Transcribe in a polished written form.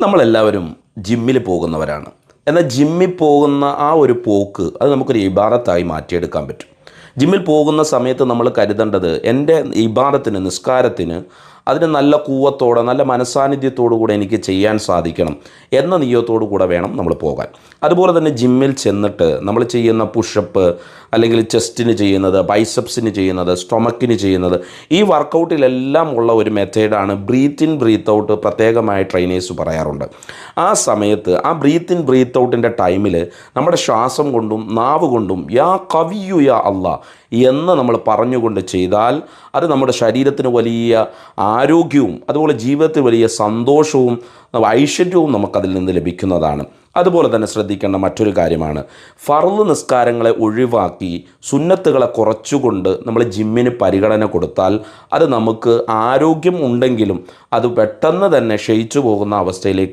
നമ്മളെല്ലാവരും ജിമ്മിൽ പോകുന്നവരാണ്. എന്നാൽ ജിമ്മിൽ പോകുന്ന ആ ഒരു പോക്ക് അത് നമുക്കൊരു ഇബാദത്തായി മാറ്റിയെടുക്കാൻ പറ്റും. ജിമ്മിൽ പോകുന്ന സമയത്ത് നമ്മൾ കരുതേണ്ടത് എൻ്റെ ഇബാദത്തിന്, നിസ്കാരത്തിന് അതിന് നല്ല കൂവത്തോടെ, നല്ല മനസ്സാന്നിധ്യത്തോടു കൂടെ എനിക്ക് ചെയ്യാൻ സാധിക്കണം എന്ന നിയ്യത്തോടു കൂടെ വേണം നമ്മൾ പോകാൻ. അതുപോലെ തന്നെ ജിമ്മിൽ ചെന്നിട്ട് നമ്മൾ ചെയ്യുന്ന പുഷപ്പ്, അല്ലെങ്കിൽ ചെസ്റ്റിന് ചെയ്യുന്നത്, ബൈസെപ്സിന് ചെയ്യുന്നത്, സ്റ്റൊമക്കിന് ചെയ്യുന്നത്, ഈ വർക്കൗട്ടിലെല്ലാം ഉള്ള ഒരു മെത്തേഡാണ് ബ്രീത്ത് ഇൻ ബ്രീത്ത് ഔട്ട്. പ്രത്യേകമായി ട്രെയിനേഴ്സ് പറയാറുണ്ട്. ആ സമയത്ത് ആ ബ്രീത്ത് ഇൻ ബ്രീത്ത് ഔട്ടിൻ്റെ ടൈമിൽ നമ്മുടെ ശ്വാസം കൊണ്ടും നാവ് കൊണ്ടും യാ കവിയു യാ അല്ലാ എന്ന് നമ്മൾ പറഞ്ഞുകൊണ്ട് ചെയ്താൽ അത് നമ്മുടെ ശരീരത്തിന് വലിയ ആരോഗ്യവും അതുപോലെ ജീവിതത്തിൽ വലിയ സന്തോഷവും ഐശ്വര്യവും നമുക്കതിൽ നിന്ന് ലഭിക്കുന്നതാണ്. അതുപോലെ തന്നെ ശ്രദ്ധിക്കേണ്ട മറ്റൊരു കാര്യമാണ്, ഫർള് നിസ്കാരങ്ങളെ ഒഴിവാക്കി സുന്നത്തുകളെ കുറച്ചുകൊണ്ട് നമ്മൾ ജിമ്മിന് പരിഗണന കൊടുത്താൽ അത് നമുക്ക് ആരോഗ്യം ഉണ്ടെങ്കിലും അത് പെട്ടെന്ന് തന്നെ ക്ഷയിച്ചു പോകുന്ന അവസ്ഥയിലേക്ക്